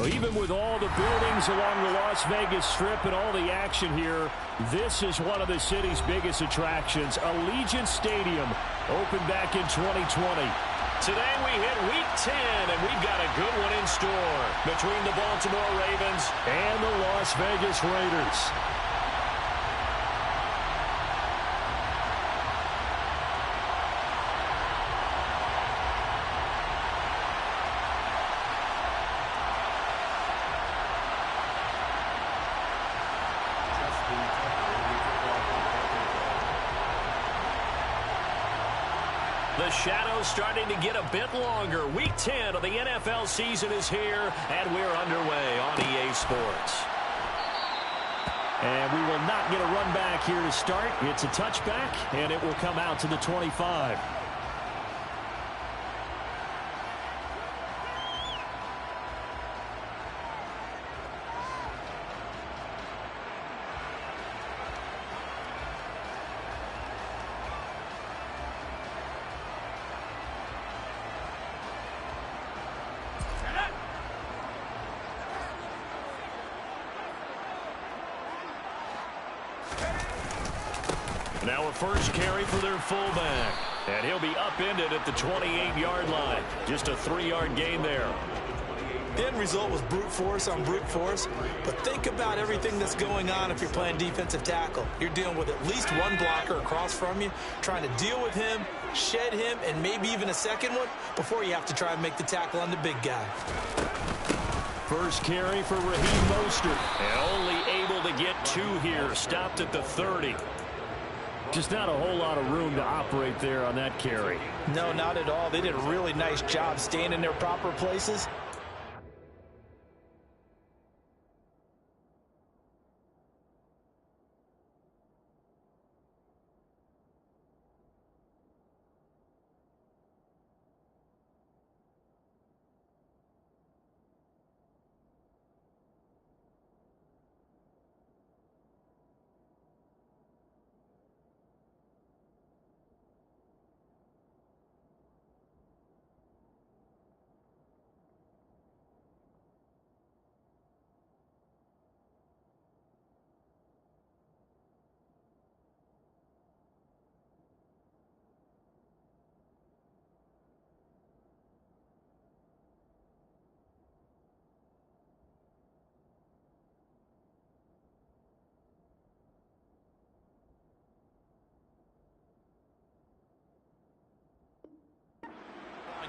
Well, even with all the buildings along the Las Vegas Strip and all the action here, this is one of the city's biggest attractions. Allegiant Stadium opened back in 2020. Today we hit Week 10, and we've got a good one in store between the Baltimore Ravens and the Las Vegas Raiders. The shadow's starting to get a bit longer. Week 10 of the NFL season is here, and we're underway on EA Sports. And we will not get a run back here to start. It's a touchback, and it will come out to the 25. Now a first carry for their fullback. And he'll be upended at the 28-yard line. Just a 3-yard gain there. The end result was brute force on brute force. But think about everything that's going on if you're playing defensive tackle. You're dealing with at least one blocker across from you, trying to deal with him, shed him, and maybe even a second one before you have to try and make the tackle on the big guy. First carry for Raheem Mostert. And only able to get 2 here. Stopped at the 30. Just not a whole lot of room to operate there on that carry. No, not at all. They did a really nice job staying in their proper places.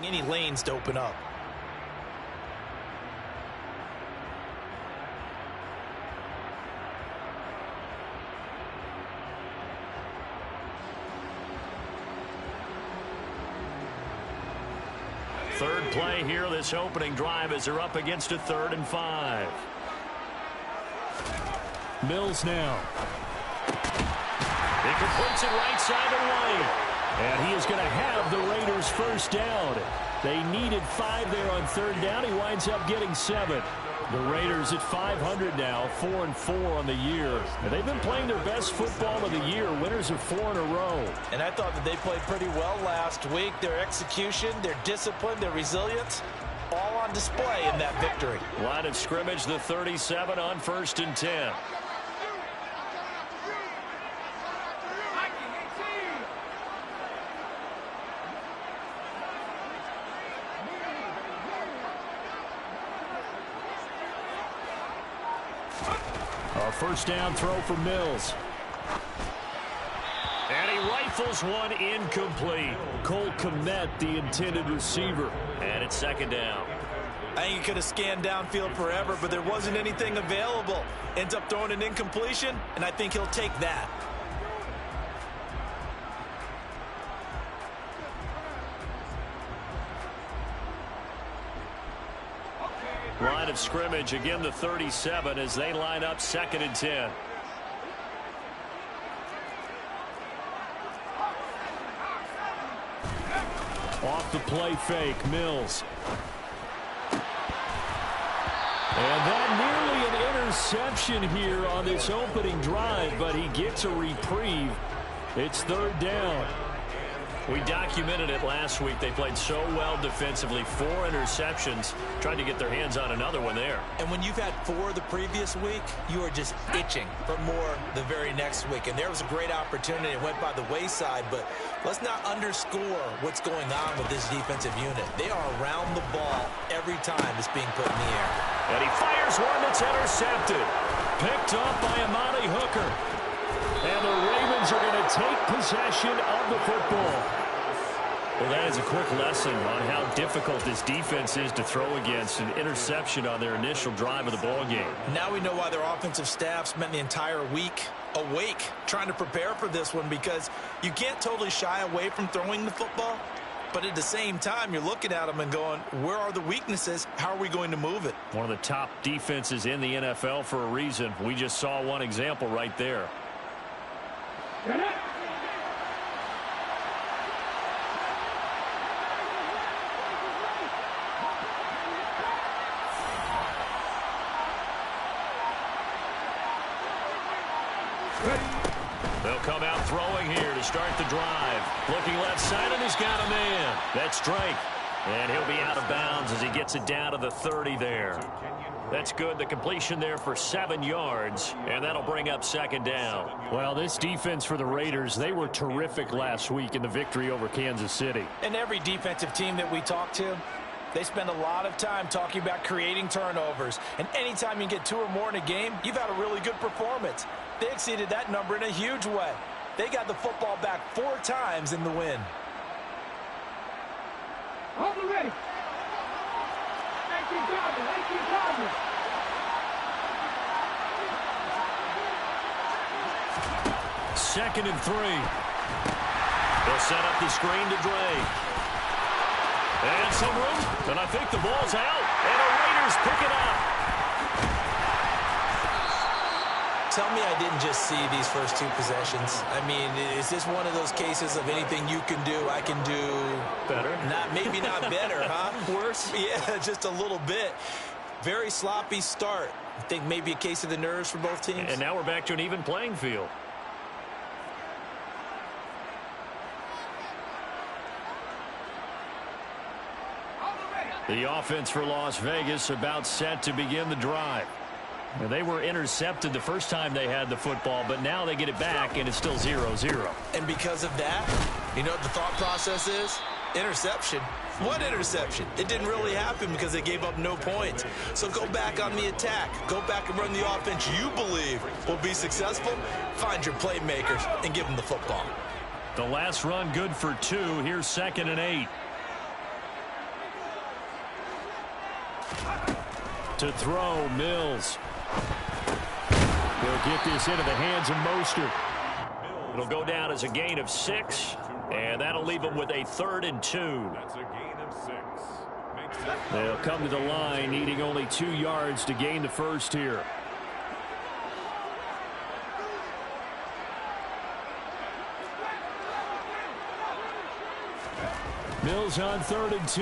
Any lanes to open up. Third play here, this opening drive, as they're up against a 3rd and 5. Mills now. He completes it right side away. And he is going to have the Raiders first down. They needed 5 there on 3rd down. He winds up getting 7. The Raiders at 500 now, 4-4 on the year. And they've been playing their best football of the year, winners of 4 in a row. And I thought that they played pretty well last week. Their execution, their discipline, their resilience, all on display in that victory. Line of scrimmage, the 37 on 1st and 10. A first down throw for Mills. And he rifles one incomplete. Cole Kmet, the intended receiver. And it's 2nd down. I think he could have scanned downfield forever, but there wasn't anything available. Ends up throwing an incompletion, and I think he'll take that. Line of scrimmage, again the 37 as they line up 2nd and 10. Off the play fake, Mills. And that nearly an interception here on this opening drive, but he gets a reprieve. It's 3rd down. We documented it last week. They played so well defensively. 4 interceptions. Tried to get their hands on another one there. And when you've had 4 the previous week, you are just itching for more the very next week. And there was a great opportunity. It went by the wayside, but let's not underscore what's going on with this defensive unit. They are around the ball every time it's being put in the air. And he fires one that's intercepted. Picked up by Amani Hooker. And the Ravens are going to take possession of the football. Well, that is a quick lesson on how difficult this defense is to throw against. An interception on their initial drive of the ball game. Now we know why their offensive staff spent the entire week awake trying to prepare for this one, because you can't totally shy away from throwing the football. But at the same time, you're looking at them and going, where are the weaknesses? How are we going to move it? One of the top defenses in the NFL for a reason. We just saw one example right there. They'll come out throwing here to start the drive. Looking left side, and he's got a man. That's Drake. And he'll be out of bounds as he gets it down to the 30 there. That's good. The completion there for 7 yards, and that'll bring up 2nd down. Well, this defense for the Raiders, they were terrific last week in the victory over Kansas City. And every defensive team that we talk to, they spend a lot of time talking about creating turnovers. And anytime you get 2 or more in a game, you've had a really good performance. They exceeded that number in a huge way. They got the football back 4 times in the win. Hold it ready. Second and 3. They'll set up the screen to Drake. And some room, and I think the ball's out. And the Raiders pick it up. Tell me I didn't just see these first 2 possessions. I mean, is this one of those cases of anything you can do, I can do better? Maybe not better, huh? Worse? Yeah, just a little bit. Very sloppy start. I think maybe a case of the nerves for both teams. And now we're back to an even playing field. The offense for Las Vegas about set to begin the drive. Now, they were intercepted the first time they had the football, but now they get it back, and it's still 0-0. And because of that, you know what the thought process is? Interception. What interception? It didn't really happen because they gave up no points. So go back on the attack. Go back and run the offense you believe will be successful. Find your playmakers and give them the football. The last run good for 2. Here's 2nd and 8. To throw, Mills. He'll get this into the hands of Mostert. It'll go down as a gain of 6, and that'll leave them with a 3rd and 2. That's a gain of 6. They'll come to the line, needing only 2 yards to gain the first here. Mills on 3rd and 2.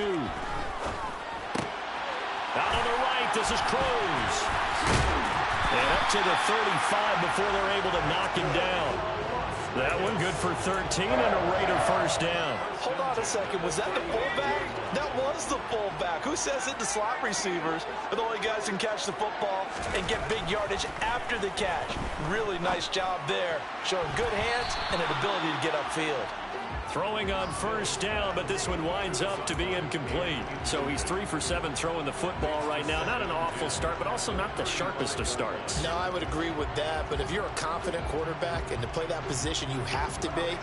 Out on the right, this is Cruz. And up to the 35 before they're able to knock him down. That one good for 13 and a Raider first down. Hold on a second. Was that the fullback? That was the fullback. Who says it? The slot receivers are the only guys who can catch the football and get big yardage after the catch. Really nice job there. Showing good hands and an ability to get upfield. Throwing on first down, but this one winds up to be incomplete. So he's 3 for 7 throwing the football right now. Not an awful start, but also not the sharpest of starts. No, I would agree with that. But if you're a confident quarterback and to play that position you have to be,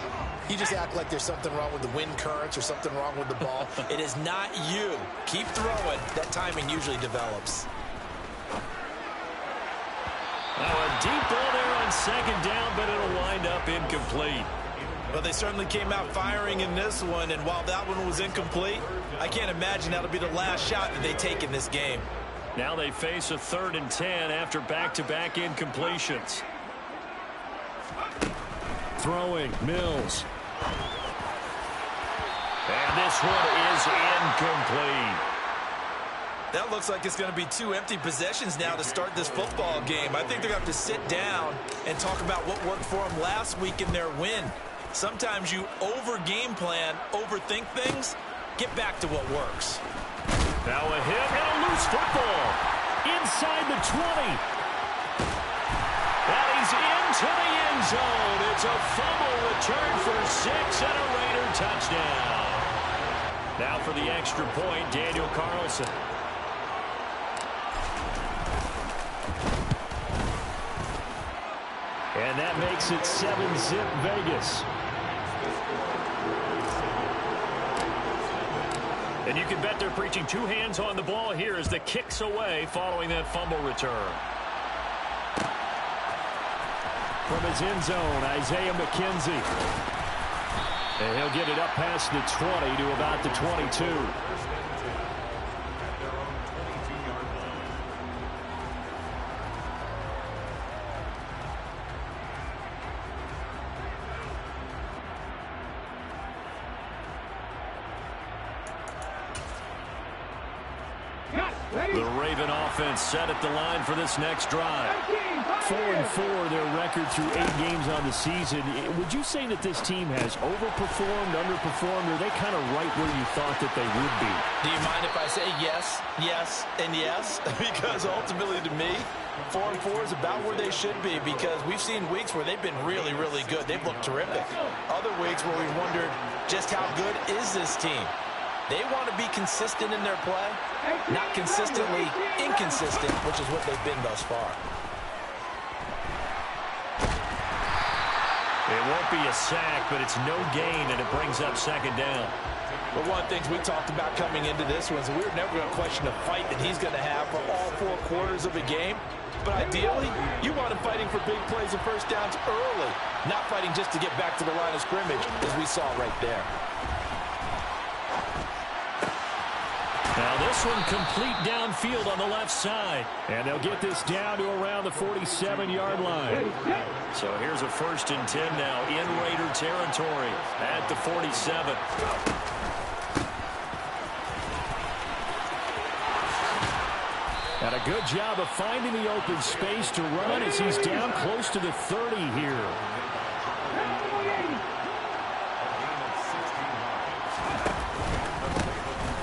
you just act like there's something wrong with the wind currents or something wrong with the ball. It is not you. Keep throwing. That timing usually develops. Now a deep ball there on 2nd down, but it'll wind up incomplete. Well, they certainly came out firing in this one, and while that one was incomplete, I can't imagine that'll be the last shot that they take in this game. Now they face a 3rd and 10 after back-to-back incompletions. Throwing, Mills. And this one is incomplete. That looks like it's going to be 2 empty possessions now to start this football game. I think they're going to have to sit down and talk about what worked for them last week in their win. Sometimes you over-game plan, overthink things. Get back to what works. Now a hit and a loose football. Inside the 20. And he's into the end zone. It's a fumble return for 6 and a Raider touchdown. Now for the extra point, Daniel Carlson. And that makes it 7-zip Vegas. And you can bet they're preaching two hands on the ball here as the kick's away following that fumble return. From his end zone, Isaiah McKenzie. And he'll get it up past the 20 to about the 22. The Raven offense set at the line for this next drive. 4-4 their record through 8 games on the season. Would you say that this team has overperformed, underperformed, or are they kind of right where you thought that they would be? Do you mind if I say yes, yes, and yes? Because ultimately to me, 4-4 is about where they should be because we've seen weeks where they've been really, really good. They've looked terrific. Other weeks where we wondered just how good is this team? They want to be consistent in their play, not consistently inconsistent, which is what they've been thus far. It won't be a sack, but it's no gain, and it brings up second down. But one of the things we talked about coming into this was we were never going to question the fight that he's going to have for all 4 quarters of a game. But ideally, you want him fighting for big plays and first downs early, not fighting just to get back to the line of scrimmage, as we saw right there. Now this one complete downfield on the left side. And they'll get this down to around the 47-yard line. So here's a 1st and 10 now in Raider territory at the 47. And a good job of finding the open space to run as he's down close to the 30 here.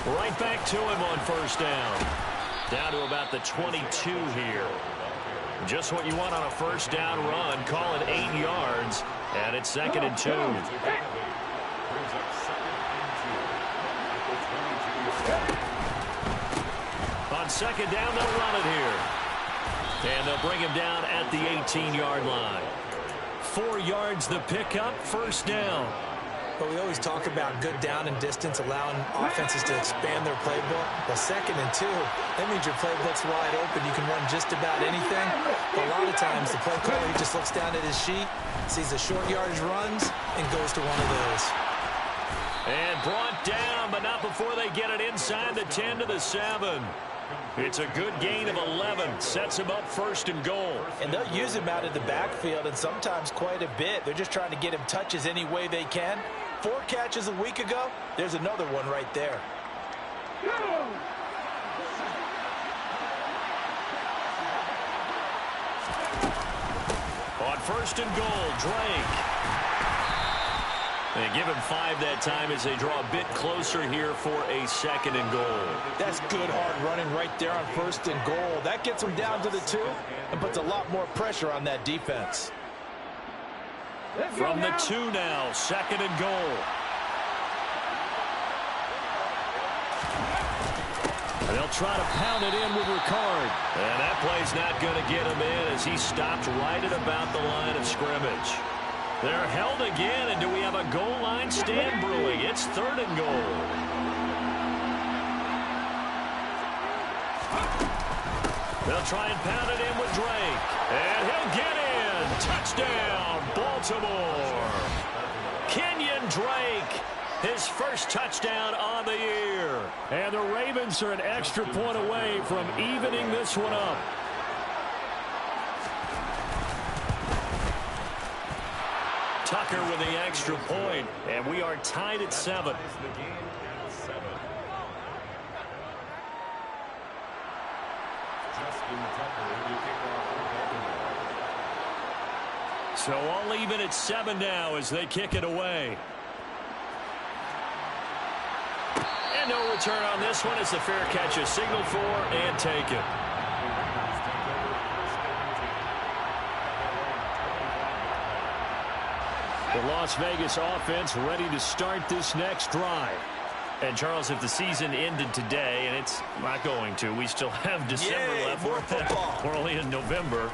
Right back to him on 1st down. Down to about the 22 here. Just what you want on a 1st down run. Call it 8 yards. And it's 2nd and 2. On 2nd down, they'll run it here. And they'll bring him down at the 18-yard line. 4 yards the pickup, 1st down. But we always talk about good down and distance, allowing offenses to expand their playbook. Well, 2nd and 2, that means your playbook's wide open. You can run just about anything. But a lot of times, the play caller, he just looks down at his sheet, sees the short yardage runs, and goes to one of those. And brought down, but not before they get it inside the 10 to the 7. It's a good gain of 11. Sets him up 1st and goal. And they'll use him out of the backfield, and sometimes quite a bit. They're just trying to get him touches any way they can. 4 catches a week ago. There's another one right there. On 1st and goal, Drake. They give him 5 that time as they draw a bit closer here for a 2nd and goal. That's good hard running right there on 1st and goal. That gets them down to the 2 and puts a lot more pressure on that defense. From the 2 now, 2nd and goal. And they'll try to pound it in with Ricard. And that play's not going to get him in as he stopped right at about the line of scrimmage. They're held again, and do we have a goal line stand brewing? It's 3rd and goal. They'll try and pound it in with Drake. And he'll get in. Touchdown, Baltimore. Kenyon Drake, his 1st touchdown on the year. And the Ravens are an extra point away from evening this one up. Tucker with the extra point, and we are tied at 7. So all even at 7 now as they kick it away. And no return on this one. It's a fair catch, a signal for and taken. The Las Vegas offense ready to start this next drive. And, Charles, if the season ended today, and it's not going to, we still have December left. More football. We're only in November.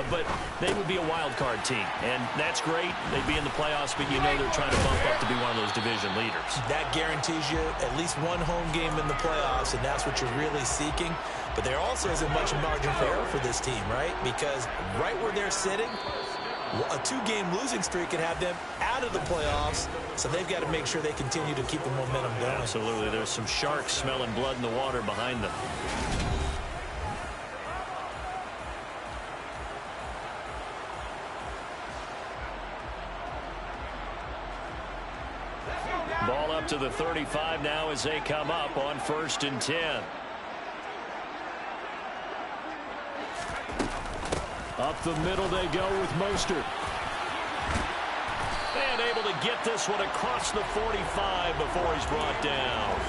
But they would be a wild card team. And that's great. They'd be in the playoffs, but you know they're trying to bump up to be one of those division leaders. That guarantees you at least one home game in the playoffs, and that's what you're really seeking. But there also isn't much margin for error for this team, right? Because right where they're sitting, a 2-game losing streak could have them out of the playoffs, so they've got to make sure they continue to keep the momentum going. Absolutely. There's some sharks smelling blood in the water behind them. Ball up to the 35 now as they come up on 1st and 10. Up the middle they go with Mostert. And able to get this one across the 45 before he's brought down.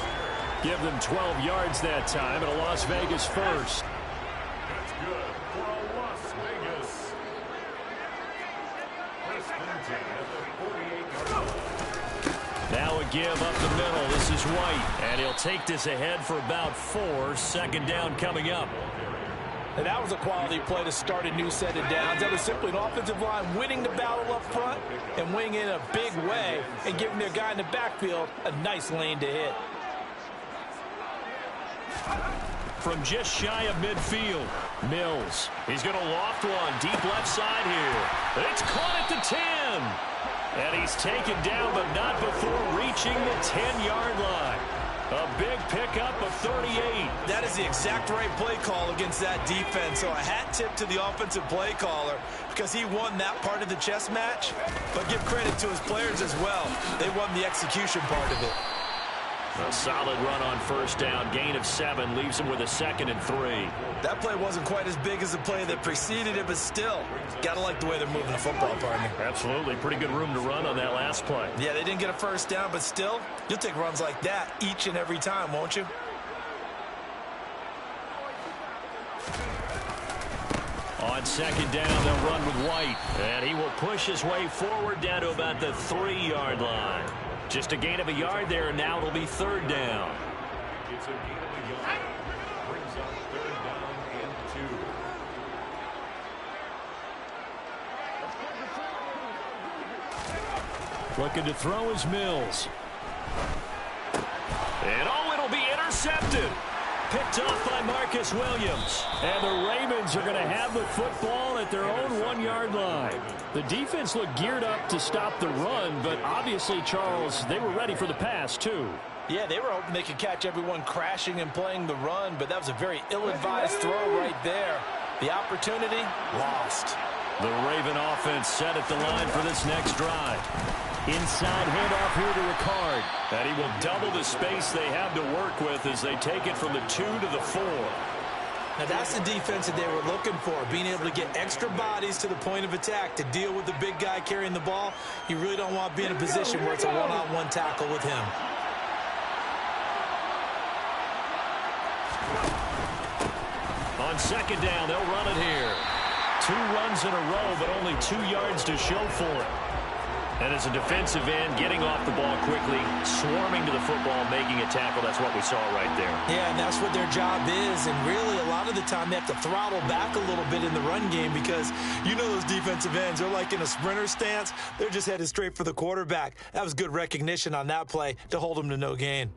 Give them 12 yards that time, and a Las Vegas first. That's good for a Las Vegas. First and 10 at the 48-yard line. Now a give up the middle. This is White, and he'll take this ahead for about 4. 2nd down coming up. And that was a quality play to start a new set of downs. That was simply an offensive line winning the battle up front and winning in a big way and giving their guy in the backfield a nice lane to hit. From just shy of midfield, Mills. He's going to loft one deep left side here. It's caught at the 10. And he's taken down, but not before reaching the 10-yard line. A big pickup of 38. That is the exact right play call against that defense. So a hat tip to the offensive play caller because he won that part of the chess match. But give credit to his players as well. They won the execution part of it. A solid run on 1st down. Gain of 7 leaves him with a 2nd and 3. That play wasn't quite as big as the play that preceded it, but still, got to like the way they're moving the football, partner. Absolutely. Pretty good room to run on that last play. Yeah, they didn't get a 1st down, but still, you'll take runs like that each and every time, won't you? On 2nd down, they'll run with White. And he will push his way forward down to about the 3-yard line. Just a gain of a yard there, and now it'll be 3rd down. It's a gain of a yard. Brings up 3rd down and 2. Looking to throw is Mills. And oh, it'll be intercepted. Picked off by Marcus Williams. And the Ravens are going to have the football at their own 1-yard line. The defense looked geared up to stop the run, but obviously, Charles, they were ready for the pass, too. Yeah, they were hoping they could catch everyone crashing and playing the run, but that was a very ill-advised throw right there. The opportunity, lost. The Raven offense set at the line for this next drive. Inside handoff here to Ricard. And he will double the space they have to work with as they take it from the 2 to the 4. Now, that's the defense that they were looking for, being able to get extra bodies to the point of attack to deal with the big guy carrying the ball. You really don't want to be in a position where it's a one-on-one tackle with him. On 2nd down, they'll run it here. 2 runs in a row, but only 2 yards to show for it. And as a defensive end, getting off the ball quickly, swarming to the football, making a tackle, that's what we saw right there. Yeah, and that's what their job is. And really, a lot of the time, they have to throttle back a little bit in the run game because you know those defensive ends, they're like in a sprinter stance. They're just headed straight for the quarterback. That was good recognition on that play to hold them to no gain.